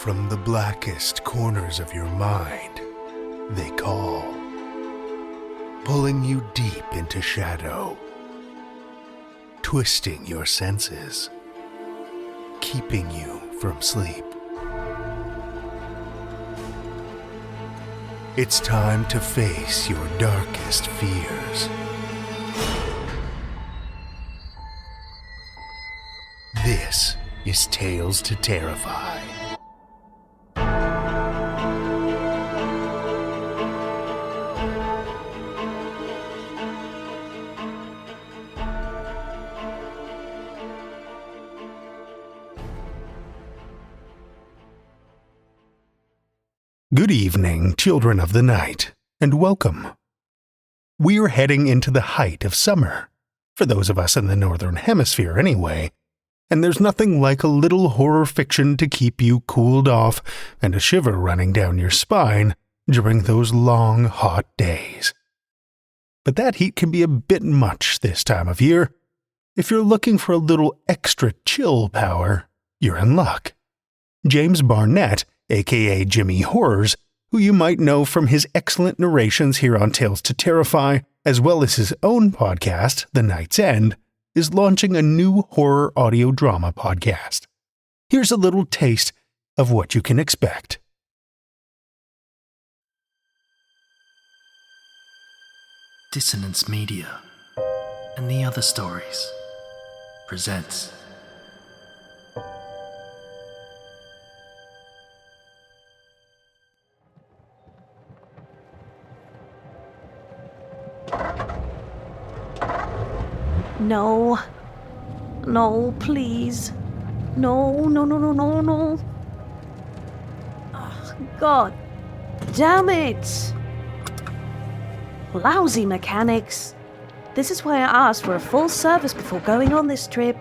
From the blackest corners of your mind, they call, pulling you deep into shadow, twisting your senses, keeping you from sleep. It's time to face your darkest fears. This is Tales to Terrify. Good evening, children of the night, and welcome. We're heading into the height of summer, for those of us in the Northern Hemisphere anyway, and there's nothing like a little horror fiction to keep you cooled off and a shiver running down your spine during those long, hot days. But that heat can be a bit much this time of year. If you're looking for a little extra chill power, you're in luck. James Barnett, aka Jimmy Horrors, who you might know from his excellent narrations here on Tales to Terrify, as well as his own podcast, The Night's End, is launching a new horror audio drama podcast. Here's a little taste of what you can expect. Dissonance Media and the Other Stories presents No. No, please. No. Oh, God damn it. Lousy mechanics. This is why I asked for a full service before going on this trip.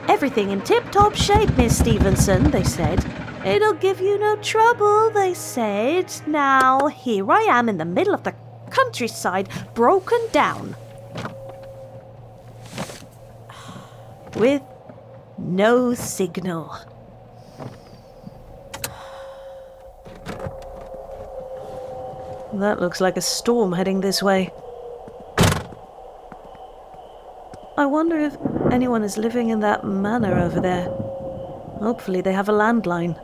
Everything in tip-top shape, Miss Stevenson, they said. It'll give you no trouble, they said. Now, here I am in the middle of the countryside, broken down. With no signal. That looks like a storm heading this way. I wonder if anyone is living in that manor over there. Hopefully they have a landline.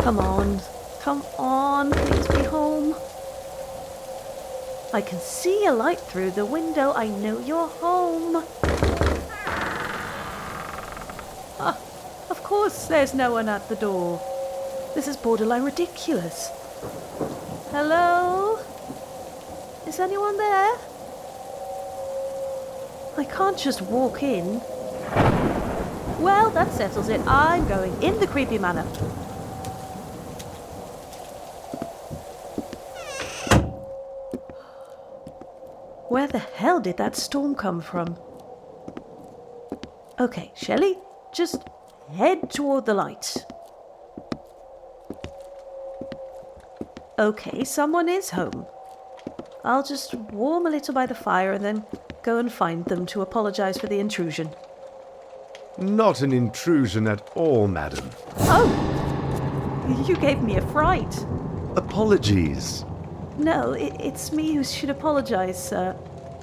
Come on, please be home. I can see a light through the window. I know you're home. Of course there's no one at the door. This is borderline ridiculous. Hello? Is anyone there? I can't just walk in. Well, that settles it. I'm going in the creepy manor. Where the hell did that storm come from? Okay, Shelley, just head toward the light. Okay, someone is home. I'll just warm a little by the fire and then go and find them to apologize for the intrusion. Not an intrusion at all, madam. Oh! You gave me a fright. Apologies. No, it's me who should apologize, sir.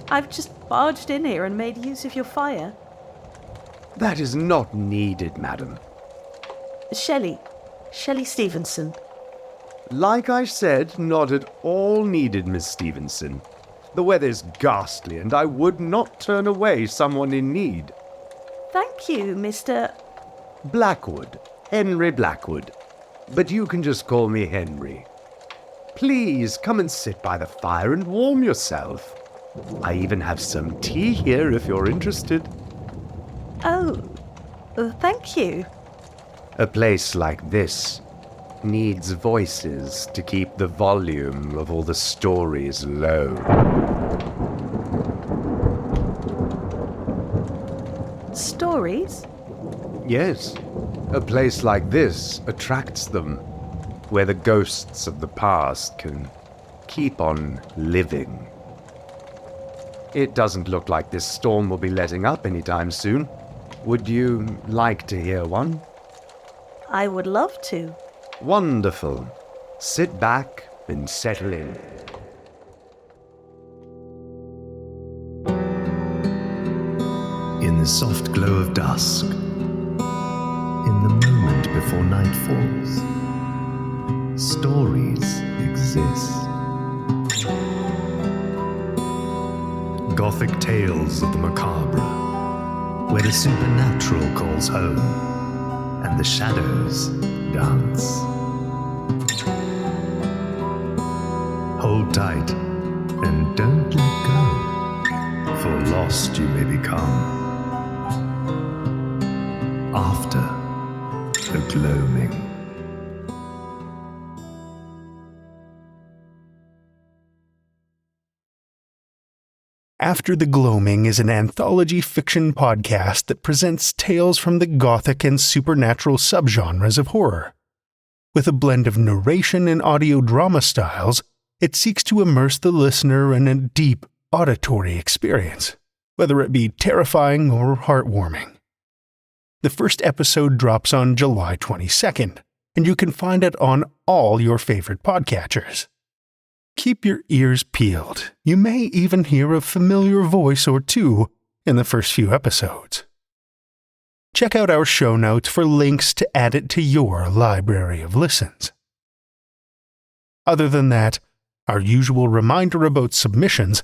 I've just barged in here and made use of your fire. That is not needed, madam. Shelley Stevenson. Like I said, not at all needed, Miss Stevenson. The weather's ghastly, and I would not turn away someone in need. Thank you, Mr. Blackwood. Henry Blackwood. But you can just call me Henry. Please come and sit by the fire and warm yourself. I even have some tea here if you're interested. Oh, thank you. A place like this needs voices to keep the volume of all the stories low. Stories? Yes, a place like this attracts them, where the ghosts of the past can keep on living. It doesn't look like this storm will be letting up anytime soon. Would you like to hear one? I would love to. Wonderful. Sit back and settle in. In the soft glow of dusk, in the moment before night falls, stories exist. Gothic tales of the macabre, where the supernatural calls home and the shadows dance. Hold tight and don't let go, for lost you may become after the gloaming. After the Gloaming is an anthology fiction podcast that presents tales from the gothic and supernatural subgenres of horror. With a blend of narration and audio drama styles, it seeks to immerse the listener in a deep auditory experience, whether it be terrifying or heartwarming. The first episode drops on July 22nd, and you can find it on all your favorite podcatchers. Keep your ears peeled. You may even hear a familiar voice or two in the first few episodes. Check out our show notes for links to add it to your library of listens. Other than that, our usual reminder about submissions: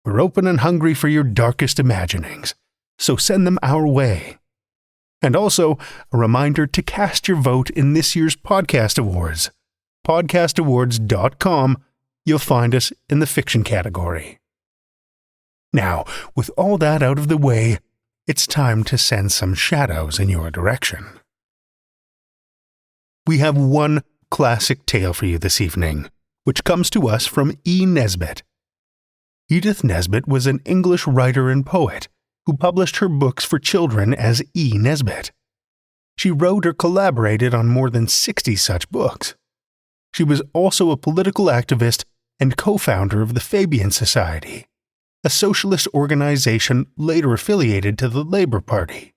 we're open and hungry for your darkest imaginings, so send them our way. And also, a reminder to cast your vote in this year's Podcast Awards. podcastawards.com. You'll find us in the fiction category. Now, with all that out of the way, it's time to send some shadows in your direction. We have one classic tale for you this evening, which comes to us from E. Nesbit. Edith Nesbit was an English writer and poet who published her books for children as E. Nesbit. She wrote or collaborated on more than 60 such books. She was also a political activist and co-founder of the Fabian Society, a socialist organization later affiliated to the Labour Party.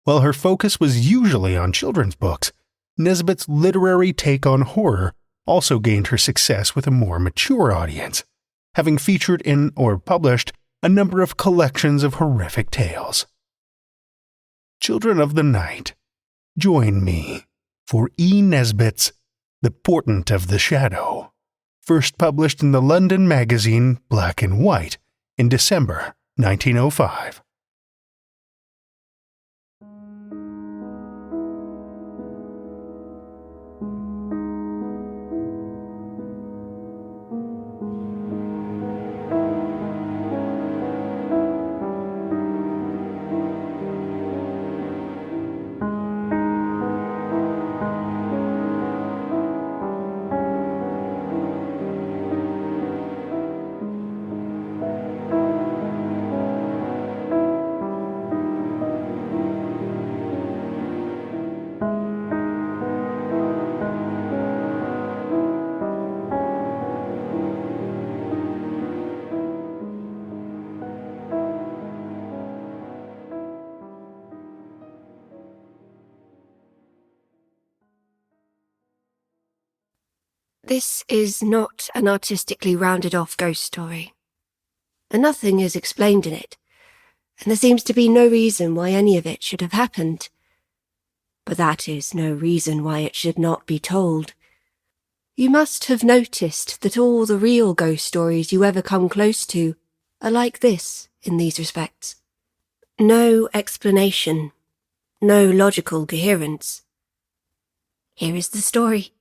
While her focus was usually on children's books, Nesbit's literary take on horror also gained her success with a more mature audience, having featured in or published a number of collections of horrific tales. Children of the night, join me for E. Nesbit's The Portent of the Shadow, first published in the London magazine Black and White in December 1905. This is not an artistically rounded-off ghost story, and nothing is explained in it, and there seems to be no reason why any of it should have happened. But that is no reason why it should not be told. You must have noticed that all the real ghost stories you ever come close to are like this in these respects. No explanation, no logical coherence. Here is the story.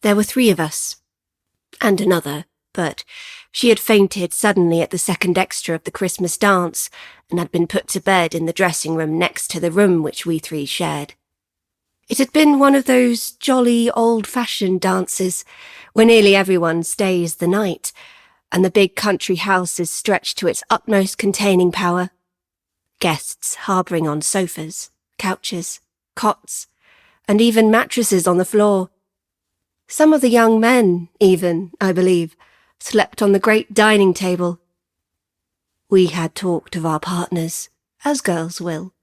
There were 3 of us, and another, but she had fainted suddenly at the second extra of the Christmas dance and had been put to bed in the dressing room next to the room which we 3 shared. It had been one of those jolly old-fashioned dances where nearly everyone stays the night, and the big country house is stretched to its utmost containing power. Guests harbouring on sofas, couches, cots, and even mattresses on the floor. Some of the young men, even, I believe, slept on the great dining table. We had talked of our partners, as girls will.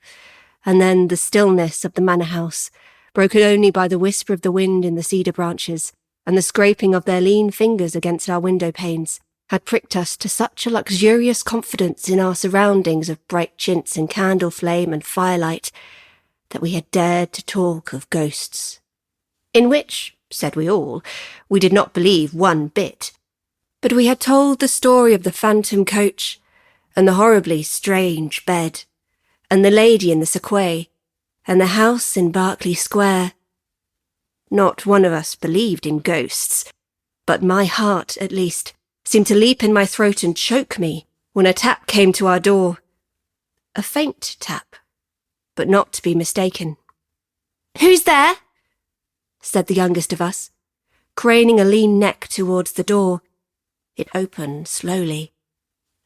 And then the stillness of the manor house, broken only by the whisper of the wind in the cedar branches and the scraping of their lean fingers against our window panes, had pricked us to such a luxurious confidence in our surroundings of bright chintz and candle flame and firelight that we had dared to talk of ghosts. In which, said we all, we did not believe one bit. But we had told the story of the phantom coach, and the horribly strange bed, and the lady in the sequoia, and the house in Berkeley Square. Not one of us believed in ghosts, but my heart, at least, seemed to leap in my throat and choke me when a tap came to our door. A faint tap, but not to be mistaken. "Who's there?" said the youngest of us, craning a lean neck towards the door. It opened slowly,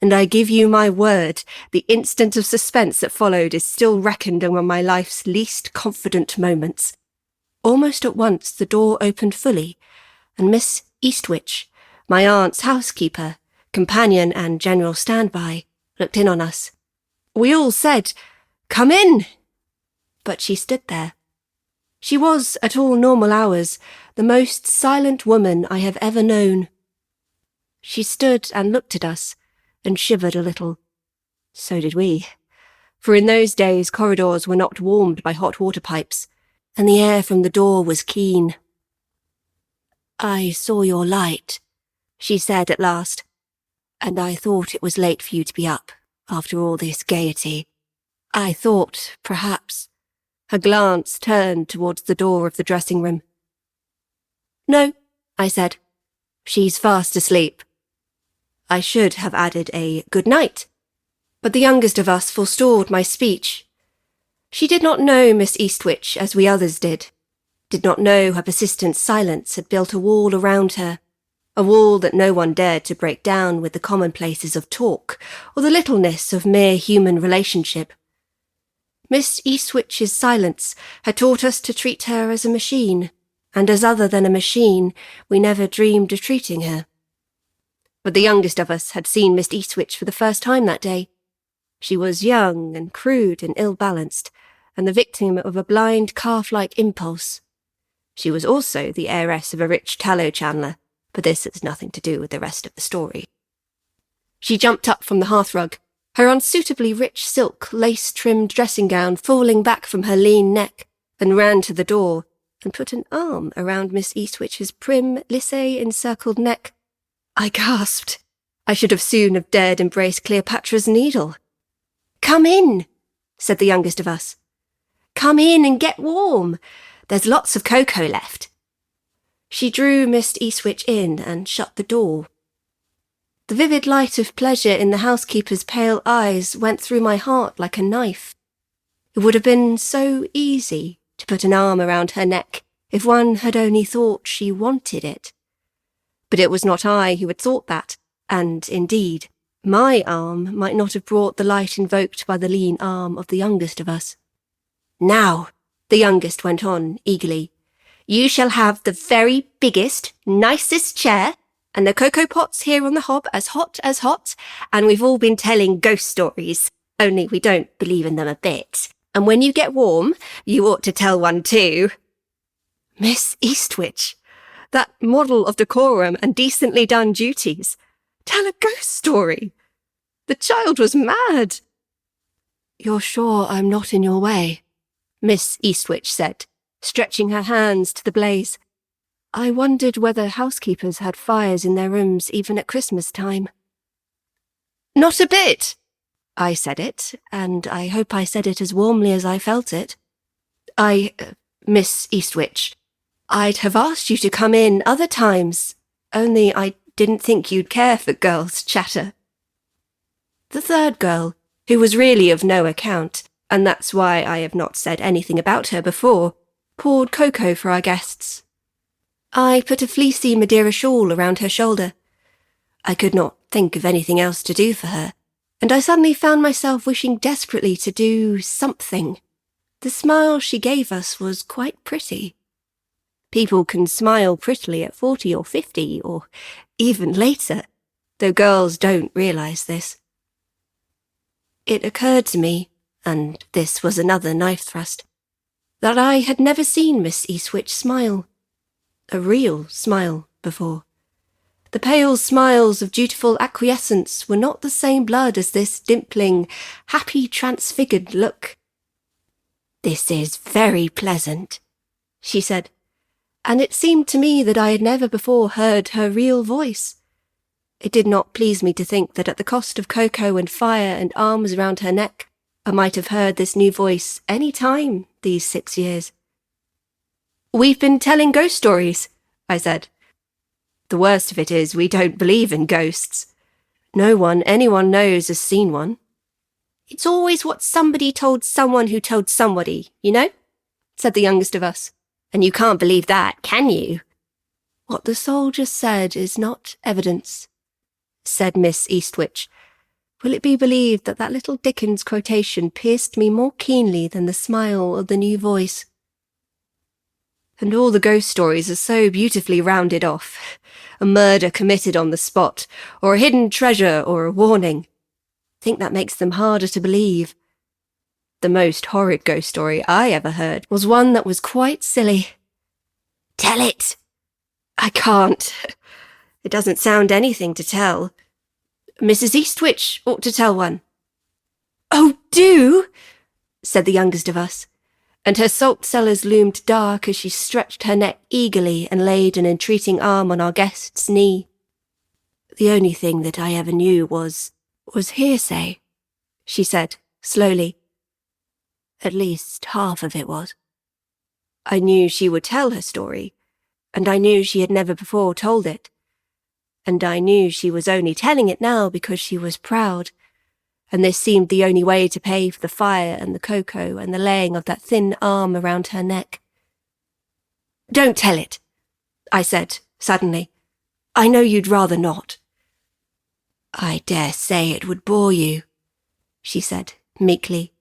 and I give you my word, the instant of suspense that followed is still reckoned among my life's least confident moments. Almost at once the door opened fully, and Miss Eastwich, my aunt's housekeeper, companion and general standby, looked in on us. We all said, "Come in!" But she stood there. She was, at all normal hours, the most silent woman I have ever known. She stood and looked at us, and shivered a little. So did we, for in those days corridors were not warmed by hot water pipes, and the air from the door was keen. "I saw your light," she said at last, "and I thought it was late for you to be up, after all this gaiety. I thought, perhaps—" Her glance turned towards the door of the dressing-room. "No," I said. "She's fast asleep." I should have added a good night, but the youngest of us forestalled my speech. She did not know Miss Eastwich as we others did not know her persistent silence had built a wall around her, a wall that no one dared to break down with the commonplaces of talk or the littleness of mere human relationship. Miss Eastwich's silence had taught us to treat her as a machine, and as other than a machine we never dreamed of treating her. But the youngest of us had seen Miss Eastwich for the first time that day. She was young and crude and ill-balanced, and the victim of a blind calf-like impulse. She was also the heiress of a rich tallow chandler, but this has nothing to do with the rest of the story. She jumped up from the hearthrug, her unsuitably rich silk lace-trimmed dressing gown falling back from her lean neck, and ran to the door, and put an arm around Miss Eastwich's prim, lissé-encircled neck. I gasped. I should have soon have dared embrace Cleopatra's Needle. "Come in," said the youngest of us. "Come in and get warm. There's lots of cocoa left." She drew Miss Eastwich in and shut the door. The vivid light of pleasure in the housekeeper's pale eyes went through my heart like a knife. It would have been so easy to put an arm around her neck if one had only thought she wanted it. But it was not I who had thought that, and, indeed, my arm might not have brought the light invoked by the lean arm of the youngest of us. "Now," the youngest went on eagerly, "you shall have the very biggest, nicest chair, and the cocoa pots here on the hob as hot, and we've all been telling ghost stories, only we don't believe in them a bit. And when you get warm, you ought to tell one too." Miss Eastwich, that model of decorum and decently done duties, tell a ghost story! The child was mad. "You're sure I'm not in your way?" Miss Eastwich said, stretching her hands to the blaze. I wondered whether housekeepers had fires in their rooms even at Christmas time. "Not a bit." I said it, and I hope I said it as warmly as I felt it. Miss Eastwich, I'd have asked you to come in other times, only I didn't think you'd care for girls' chatter." The third girl, who was really of no account, and that's why I have not said anything about her before, poured cocoa for our guests. I put a fleecy Madeira shawl around her shoulder. I could not think of anything else to do for her, and I suddenly found myself wishing desperately to do something. The smile she gave us was quite pretty. People can smile prettily at 40 or 50, or even later, though girls don't realise this. It occurred to me, and this was another knife thrust, that I had never seen Miss Eastwich smile. A real smile before. The pale smiles of dutiful acquiescence were not the same blood as this dimpling, happy transfigured look. "This is very pleasant," she said, and it seemed to me that I had never before heard her real voice. It did not please me to think that at the cost of cocoa and fire and arms round her neck, I might have heard this new voice any time these 6 years. "We've been telling ghost stories," I said. "The worst of it is we don't believe in ghosts. No one anyone knows has seen one. It's always what somebody told someone who told somebody, you know?" said the youngest of us. "And you can't believe that, can you?" "What the soldier said is not evidence," said Miss Eastwich. Will it be believed that that little Dickens quotation pierced me more keenly than the smile of the new voice? And all the ghost stories are so beautifully rounded off. A murder committed on the spot, or a hidden treasure, or a warning. I think that makes them harder to believe. The most horrid ghost story I ever heard was one that was quite silly. "Tell it!" "I can't. It doesn't sound anything to tell. Mrs. Eastwich ought to tell one." "Oh, do!" said the youngest of us, and her salt cellars loomed dark as she stretched her neck eagerly and laid an entreating arm on our guest's knee. "The only thing that I ever knew was hearsay," she said, slowly. "At least half of it was. I knew she would tell her story, and I knew she had never before told it, and I knew she was only telling it now because she was proud, and this seemed the only way to pay for the fire and the cocoa and the laying of that thin arm around her neck." "Don't tell it," I said, suddenly. "I know you'd rather not." "I dare say it would bore you," she said, meekly,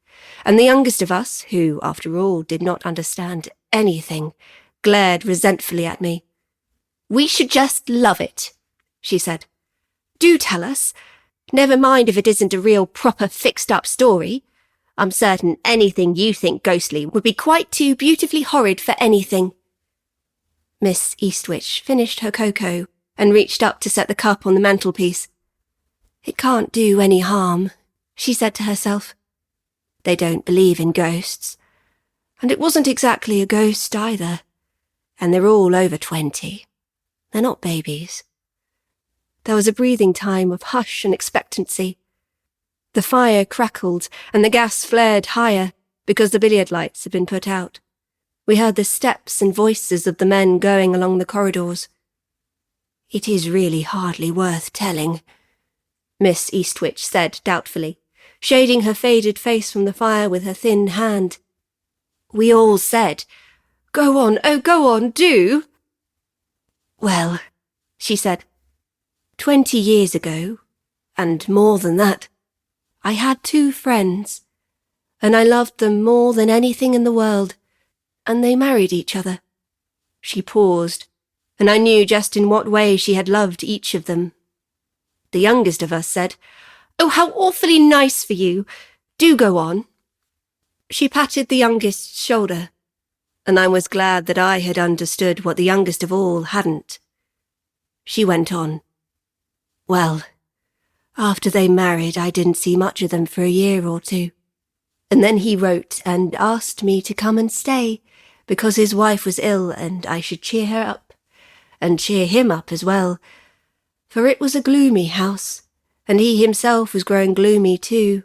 and the youngest of us, who, after all, did not understand anything, glared resentfully at me. "We should just love it," she said. "Do tell us. Never mind if it isn't a real proper fixed-up story. I'm certain anything you think ghostly would be quite too beautifully horrid for anything." Miss Eastwich finished her cocoa and reached up to set the cup on the mantelpiece. "It can't do any harm," she said to herself. "They don't believe in ghosts. And it wasn't exactly a ghost either. And they're all over 20. They're not babies." There was a breathing time of hush and expectancy. The fire crackled and the gas flared higher because the billiard lights had been put out. We heard the steps and voices of the men going along the corridors. "It is really hardly worth telling," Miss Eastwich said doubtfully, shading her faded face from the fire with her thin hand. "We all said, 'Go on, oh go on, do!'" "Well," she said, 20 years ago, and more than that, I had 2 friends, and I loved them more than anything in the world, and they married each other." She paused, and I knew just in what way she had loved each of them. The youngest of us said, "Oh, how awfully nice for you! Do go on." She patted the youngest's shoulder, and I was glad that I had understood what the youngest of all hadn't. She went on. "Well, after they married, I didn't see much of them for a year or 2. And then he wrote and asked me to come and stay, because his wife was ill and I should cheer her up, and cheer him up as well, for it was a gloomy house, and he himself was growing gloomy too."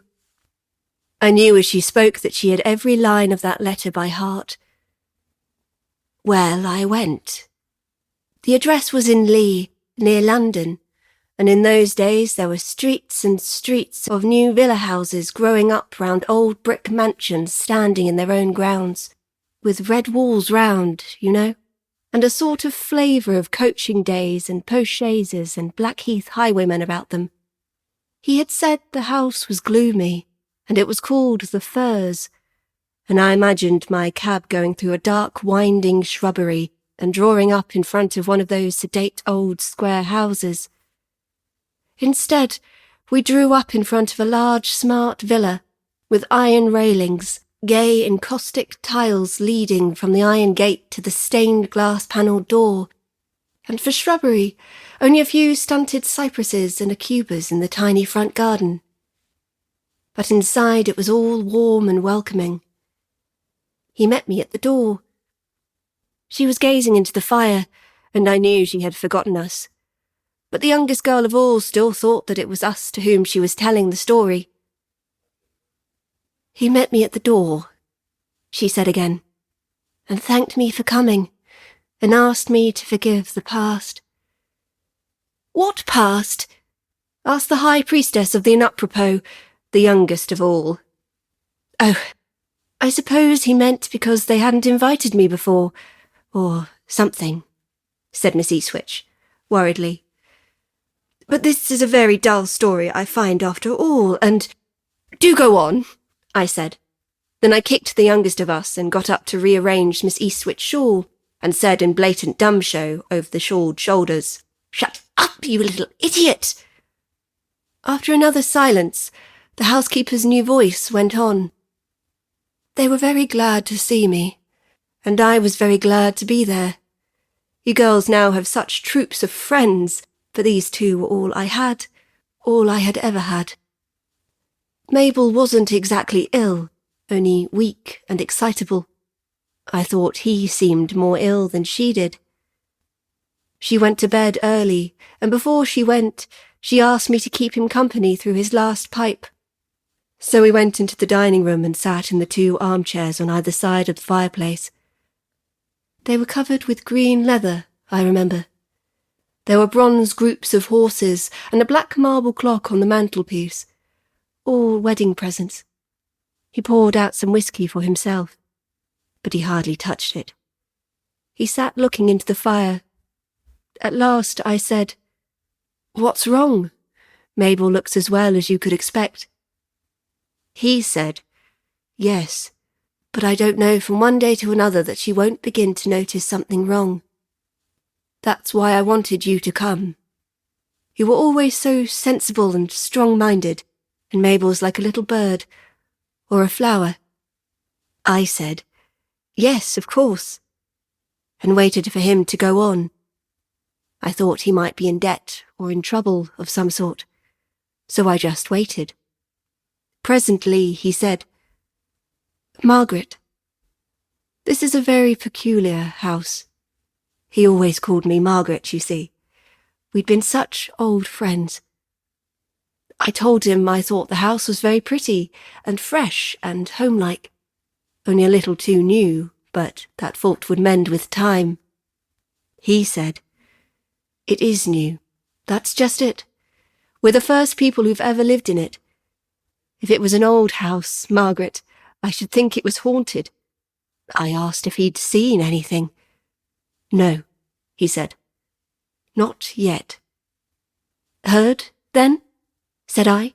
I knew as she spoke that she had every line of that letter by heart. Well, I went. The address was in Lee, near London, and in those days there were streets and streets of new villa houses growing up round old brick mansions standing in their own grounds, with red walls round, you know, and a sort of flavour of coaching days and post-chaises and Blackheath highwaymen about them. He had said the house was gloomy, and it was called the Firs, and I imagined my cab going through a dark winding shrubbery and drawing up in front of one of those sedate old square houses. Instead, we drew up in front of a large smart villa, with iron railings, gay encaustic tiles leading from the iron gate to the stained glass-panelled door, and for shrubbery, only a few stunted cypresses and aucubas in the tiny front garden. But inside it was all warm and welcoming. He met me at the door. She was gazing into the fire, and I knew she had forgotten us. But the youngest girl of all still thought that it was us to whom she was telling the story. "He met me at the door," she said again, "and thanked me for coming, and asked me to forgive the past." "What past?" asked the High Priestess of the Inapropos, the youngest of all. "Oh, I suppose he meant because they hadn't invited me before, or something," said Miss Eastwich, worriedly. "But this is a very dull story, I find, after all, and—" "Do go on," I said. Then I kicked the youngest of us and got up to rearrange Miss Eastwich's shawl, and said in blatant dumb show over the shawled shoulders, "Shut up, you little idiot!" After another silence, the housekeeper's new voice went on. "They were very glad to see me, and I was very glad to be there. You girls now have such troops of friends, for these two were all I had ever had. Mabel wasn't exactly ill, only weak and excitable. I thought he seemed more ill than she did. She went to bed early, and before she went, she asked me to keep him company through his last pipe. So we went into the dining room and sat in the two armchairs on either side of the fireplace. They were covered with green leather, I remember. There were bronze groups of horses and a black marble clock on the mantelpiece, all wedding presents. He poured out some whiskey for himself, but he hardly touched it. He sat looking into the fire. At last I said, "What's wrong? Mabel looks as well as you could expect." He said, "Yes, but I don't know from one day to another that she won't begin to notice something wrong. That's why I wanted you to come. You were always so sensible and strong-minded, and Mabel's like a little bird, or a flower." I said, "Yes, of course," and waited for him to go on. I thought he might be in debt or in trouble of some sort, so I just waited. Presently he said, "Margaret, this is a very peculiar house." He always called me Margaret, you see. We'd been such old friends. I told him I thought the house was very pretty and fresh and homelike, only a little too new, but that fault would mend with time. He said, "It is new. That's just it. We're the first people who've ever lived in it. If it was an old house, Margaret, I should think it was haunted." I asked if he'd seen anything. "No," he said. "Not yet." "Heard, then?" said I.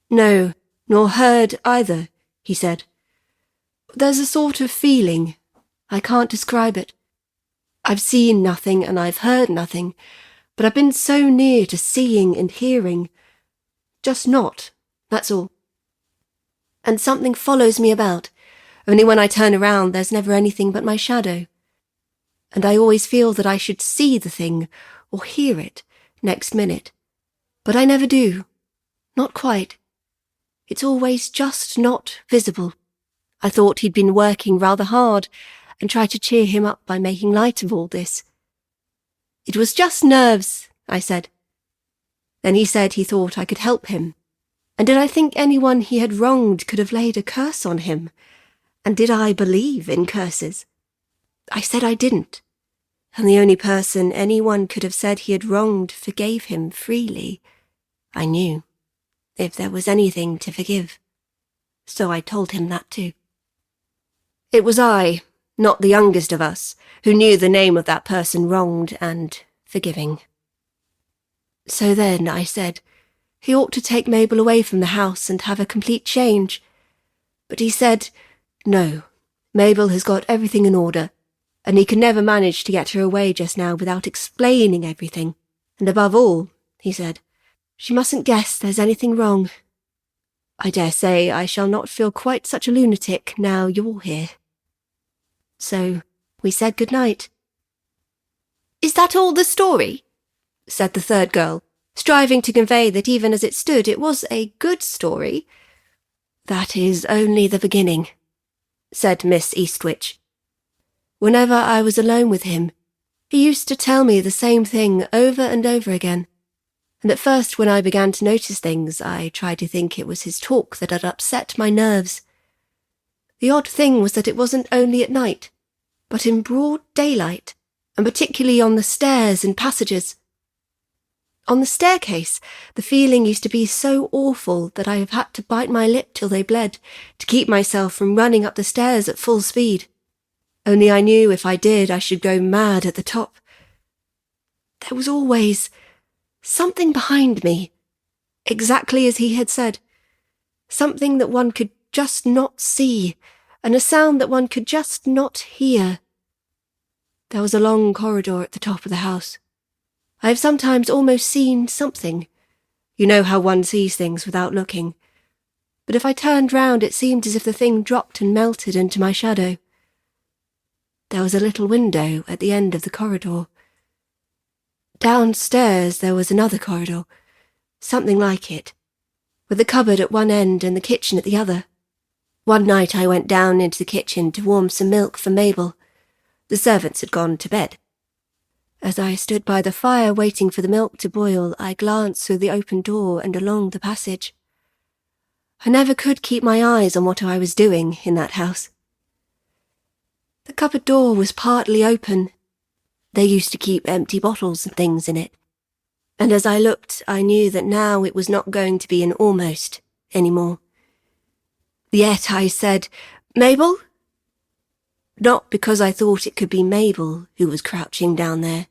"No, nor heard either," he said. "There's a sort of feeling. I can't describe it. I've seen nothing and I've heard nothing, but I've been so near to seeing and hearing. Just not, that's all. And something follows me about, only when I turn around there's never anything but my shadow. And I always feel that I should see the thing, or hear it, next minute. But I never do. Not quite. It's always just not visible. I thought he'd been working rather hard, and tried to cheer him up by making light of all this. "It was just nerves," I said. Then he said he thought I could help him, and did I think anyone he had wronged could have laid a curse on him, and did I believe in curses? I said I didn't, and the only person anyone could have said he had wronged forgave him freely. I knew, if there was anything to forgive. So I told him that too. It was I, not the youngest of us, who knew the name of that person wronged and forgiving. So then I said he ought to take Mabel away from the house and have a complete change. But he said, "No, Mabel has got everything in order, and he can never manage to get her away just now without explaining everything. And above all," he said, "she mustn't guess there's anything wrong." I dare say I shall not feel quite such a lunatic now you're here. So we said good night. Is that all the story? Said the third girl, striving to convey that even as it stood it was a good story. That is only the beginning, said Miss Eastwich. Whenever I was alone with him, he used to tell me the same thing over and over again, and at first when I began to notice things I tried to think it was his talk that had upset my nerves. The odd thing was that it wasn't only at night, but in broad daylight, and particularly on the stairs and passages. On the staircase, the feeling used to be so awful that I have had to bite my lip till they bled to keep myself from running up the stairs at full speed. Only I knew if I did I should go mad at the top. There was always something behind me, exactly as he had said, something that one could just not see, and a sound that one could just not hear. There was a long corridor at the top of the house. I have sometimes almost seen something. You know how one sees things without looking. But if I turned round it seemed as if the thing dropped and melted into my shadow. There was a little window at the end of the corridor. Downstairs there was another corridor, something like it, with a cupboard at one end and the kitchen at the other. One night I went down into the kitchen to warm some milk for Mabel. The servants had gone to bed. As I stood by the fire waiting for the milk to boil, I glanced through the open door and along the passage. I never could keep my eyes on what I was doing in that house. The cupboard door was partly open. They used to keep empty bottles and things in it. And as I looked, I knew that now it was not going to be an almost anymore. Yet I said, "Mabel?" Not because I thought it could be Mabel who was crouching down there,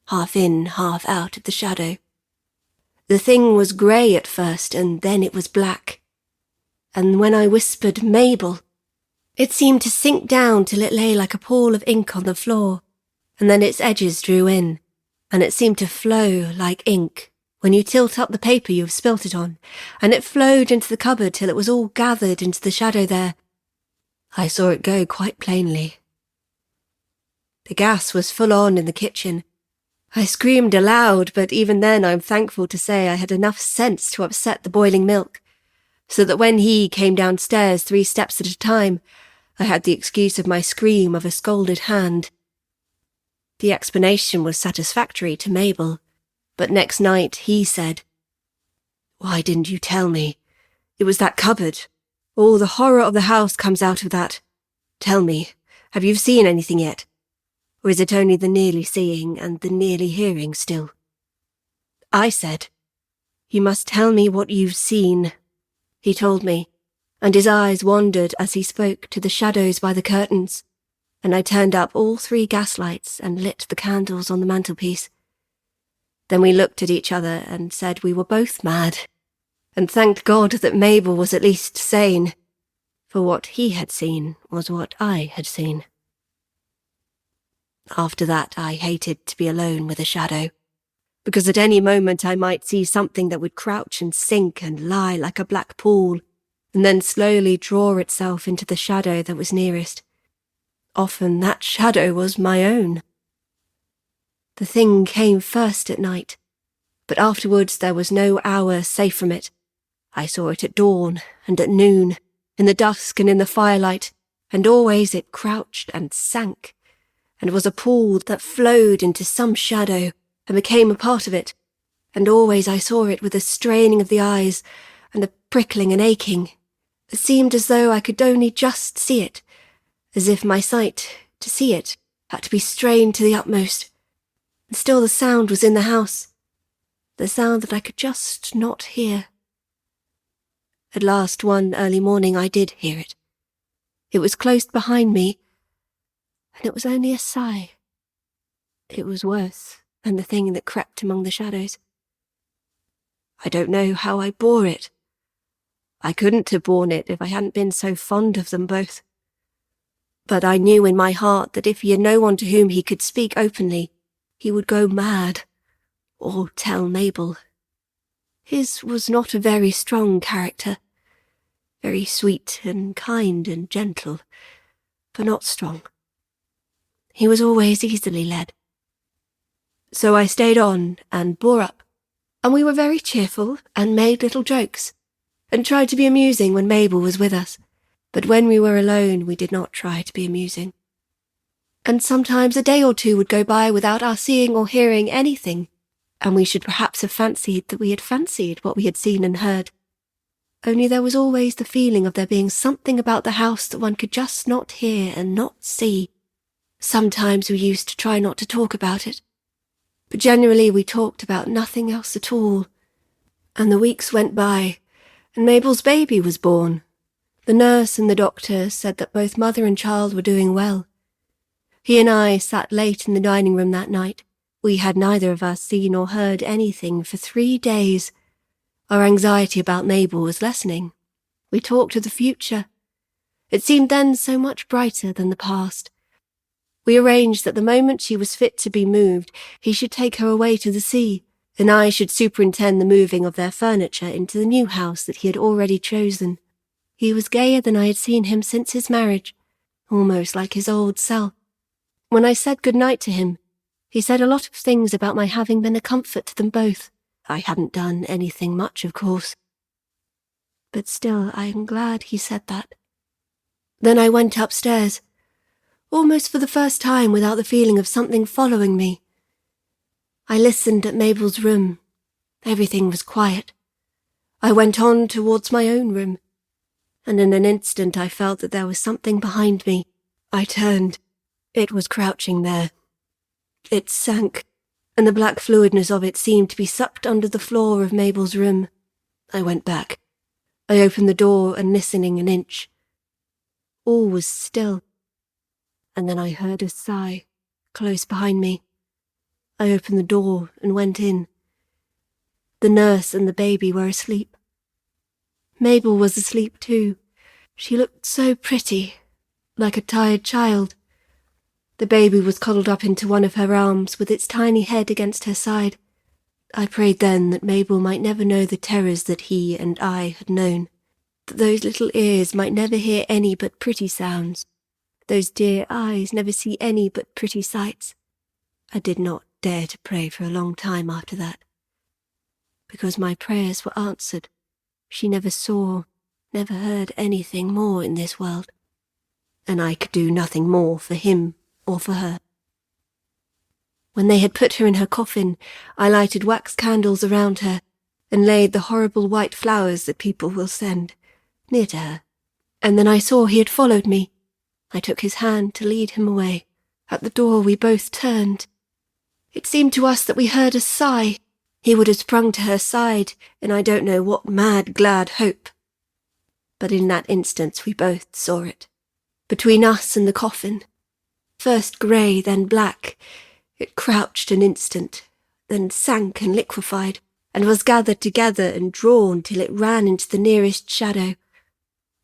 half in, half out of the shadow. The thing was grey at first, and then it was black. And when I whispered, "Mabel," it seemed to sink down till it lay like a pool of ink on the floor, and then its edges drew in, and it seemed to flow like ink when you tilt up the paper you have spilt it on, and it flowed into the cupboard till it was all gathered into the shadow there. I saw it go quite plainly. The gas was full on in the kitchen. I screamed aloud, but even then I'm thankful to say I had enough sense to upset the boiling milk, so that when he came downstairs 3 steps at a time, I had the excuse of my scream of a scalded hand. The explanation was satisfactory to Mabel, but next night he said, "Why didn't you tell me? It was that cupboard. All the horror of the house comes out of that. Tell me, have you seen anything yet? Or is it only the nearly seeing and the nearly hearing still?" I said, "You must tell me what you've seen." He told me, and his eyes wandered as he spoke to the shadows by the curtains, and I turned up all 3 gaslights and lit the candles on the mantelpiece. Then we looked at each other and said we were both mad, and thanked God that Mabel was at least sane, for what he had seen was what I had seen. After that I hated to be alone with a shadow, because at any moment I might see something that would crouch and sink and lie like a black pool, and then slowly draw itself into the shadow that was nearest. Often that shadow was my own. The thing came first at night, but afterwards there was no hour safe from it. I saw it at dawn and at noon, in the dusk and in the firelight, and always it crouched and sank, and was a pool that flowed into some shadow and became a part of it, and always I saw it with a straining of the eyes and a prickling and aching. It seemed as though I could only just see it, as if my sight, to see it, had to be strained to the utmost. And still the sound was in the house, the sound that I could just not hear. At last, one early morning, I did hear it. It was close behind me, and it was only a sigh. It was worse than the thing that crept among the shadows. I don't know how I bore it. I couldn't have borne it if I hadn't been so fond of them both. But I knew in my heart that if he had no one to whom he could speak openly, he would go mad, or tell Mabel. His was not a very strong character, very sweet and kind and gentle, but not strong. He was always easily led. So I stayed on and bore up, and we were very cheerful and made little jokes, and tried to be amusing when Mabel was with us, but when we were alone we did not try to be amusing. And sometimes a day or two would go by without our seeing or hearing anything, and we should perhaps have fancied that we had fancied what we had seen and heard. Only there was always the feeling of there being something about the house that one could just not hear and not see. Sometimes we used to try not to talk about it, but generally we talked about nothing else at all. And the weeks went by, and Mabel's baby was born. The nurse and the doctor said that both mother and child were doing well. He and I sat late in the dining room that night. We had neither of us seen or heard anything for 3 days. Our anxiety about Mabel was lessening. We talked of the future. It seemed then so much brighter than the past. We arranged that the moment she was fit to be moved, he should take her away to the sea, and I should superintend the moving of their furniture into the new house that he had already chosen. He was gayer than I had seen him since his marriage, almost like his old self. When I said good night to him, he said a lot of things about my having been a comfort to them both. I hadn't done anything much, of course. But still, I am glad he said that. Then I went upstairs, almost for the first time without the feeling of something following me. I listened at Mabel's room. Everything was quiet. I went on towards my own room, and in an instant I felt that there was something behind me. I turned. It was crouching there. It sank, and the black fluidness of it seemed to be sucked under the floor of Mabel's room. I went back. I opened the door and listening an inch. All was still. And then I heard a sigh, close behind me. I opened the door and went in. The nurse and the baby were asleep. Mabel was asleep too. She looked so pretty, like a tired child. The baby was cuddled up into one of her arms with its tiny head against her side. I prayed then that Mabel might never know the terrors that he and I had known, that those little ears might never hear any but pretty sounds, those dear eyes never see any but pretty sights. I did not dare to pray for a long time after that, because my prayers were answered. She never saw, never heard anything more in this world, and I could do nothing more for him or for her. When they had put her in her coffin, I lighted wax candles around her and laid the horrible white flowers that people will send near to her. And then I saw he had followed me. I took his hand to lead him away. At the door we both turned. It seemed to us that we heard a sigh. He would have sprung to her side in I don't know what mad, glad hope. But in that instant we both saw it. Between us and the coffin, first grey, then black, it crouched an instant, then sank and liquefied, and was gathered together and drawn till it ran into the nearest shadow.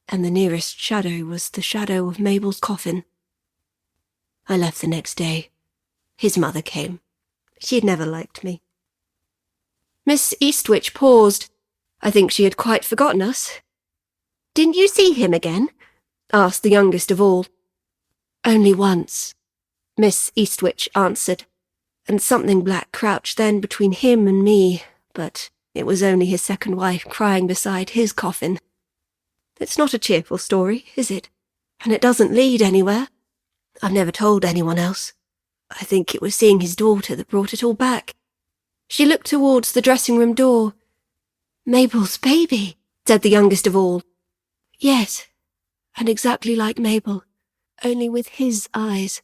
And the nearest shadow was the shadow of Mabel's coffin. I left the next day. His mother came. She had never liked me. Miss Eastwich paused. I think she had quite forgotten us. "Didn't you see him again?" asked the youngest of all. "Only once," Miss Eastwich answered, and something black crouched then between him and me, but it was only his second wife crying beside his coffin. It's not a cheerful story, is it? And it doesn't lead anywhere. I've never told anyone else. I think it was seeing his daughter that brought it all back. She looked towards the dressing-room door. "Mabel's baby," said the youngest of all. "Yes, and exactly like Mabel, only with his eyes."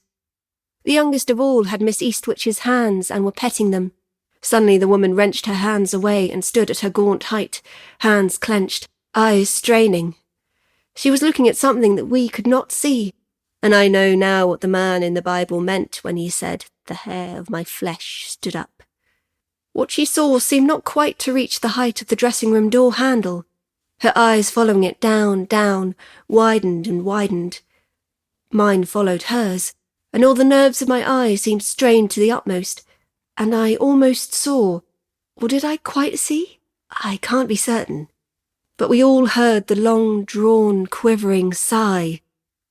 The youngest of all had Miss Eastwich's hands and were petting them. Suddenly the woman wrenched her hands away and stood at her gaunt height, hands clenched, eyes straining. She was looking at something that we could not see, and I know now what the man in the Bible meant when he said, "The hair of my flesh stood up." What she saw seemed not quite to reach the height of the dressing-room door handle. Her eyes following it down, widened and widened. Mine followed hers, and all the nerves of my eyes seemed strained to the utmost, and I almost saw, or did I quite see? I can't be certain. But we all heard the long-drawn, quivering sigh,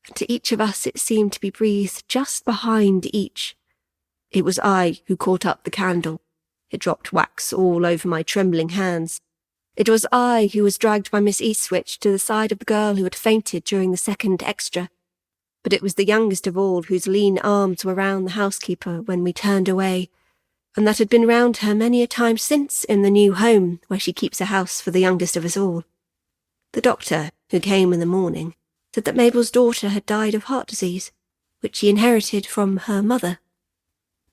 and to each of us it seemed to be breathed just behind each. It was I who caught up the candle. It dropped wax all over my trembling hands. It was I who was dragged by Miss Eastwich to the side of the girl who had fainted during the second extra. But it was the youngest of all whose lean arms were round the housekeeper when we turned away, and that had been round her many a time since in the new home where she keeps a house for the youngest of us all. The doctor, who came in the morning, said that Mabel's daughter had died of heart disease, which she inherited from her mother.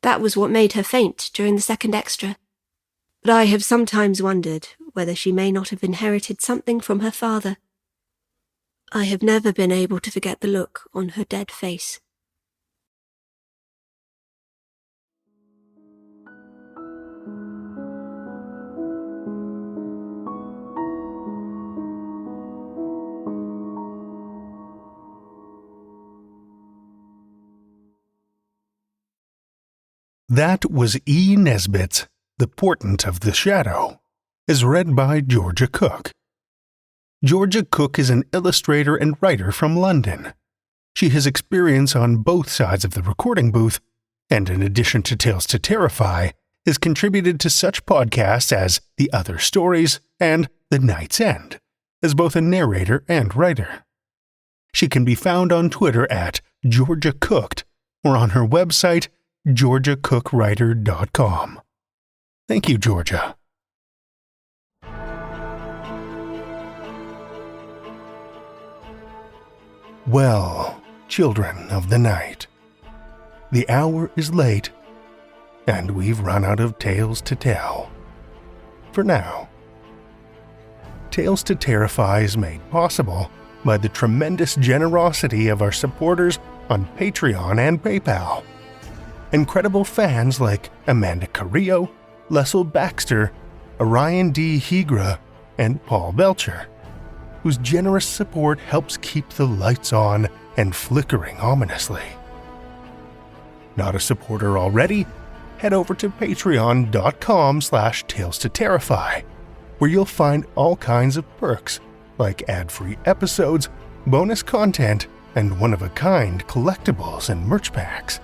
That was what made her faint during the second extra. But I have sometimes wondered whether she may not have inherited something from her father. I have never been able to forget the look on her dead face. That was E. Nesbit's The Portent of the Shadow, as read by Georgia Cook. Georgia Cook is an illustrator and writer from London. She has experience on both sides of the recording booth, and in addition to Tales to Terrify, has contributed to such podcasts as The Other Stories and The Night's End, as both a narrator and writer. She can be found on Twitter at Georgia Cooked or on her website georgiacookwriter.com. Thank you, Georgia. Well, children of the night, the hour is late, and we've run out of tales to tell. For now. Tales to Terrify is made possible by the tremendous generosity of our supporters on Patreon and PayPal. Incredible fans like Amanda Carrillo, Lestle Baxter, Orion D. Hegre, and Paul Belcher, whose generous support helps keep the lights on and flickering ominously. Not a supporter already? Head over to patreon.com/Tales to Terrify, where you'll find all kinds of perks like ad-free episodes, bonus content, and one-of-a-kind collectibles and merch packs.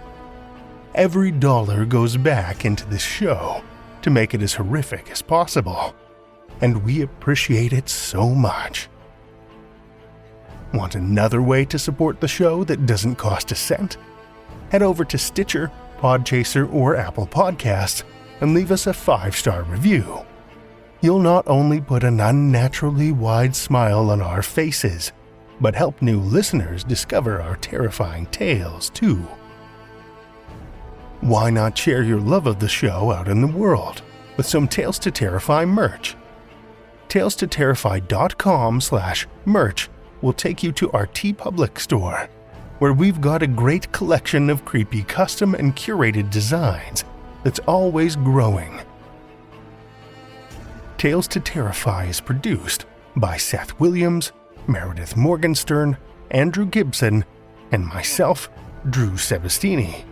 Every dollar goes back into this show to make it as horrific as possible, and we appreciate it so much. Want another way to support the show that doesn't cost a cent? Head over to Stitcher, Podchaser, or Apple Podcasts and leave us a 5-star review. You'll not only put an unnaturally wide smile on our faces, but help new listeners discover our terrifying tales too. Why not share your love of the show out in the world with some Tales to Terrify merch? TalesToTerrify.com/merch will take you to our TeePublic store, where we've got a great collection of creepy custom and curated designs that's always growing. Tales to Terrify is produced by Seth Williams, Meredith Morgenstern, Andrew Gibson, and myself, Drew Sebastini,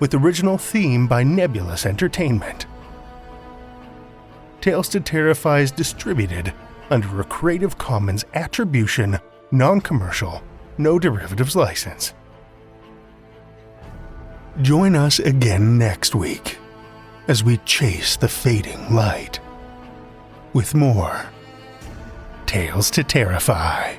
with original theme by Nebulous Entertainment. Tales to Terrify is distributed under a Creative Commons Attribution, Non-Commercial, No Derivatives license. Join us again next week as we chase the fading light with more Tales to Terrify.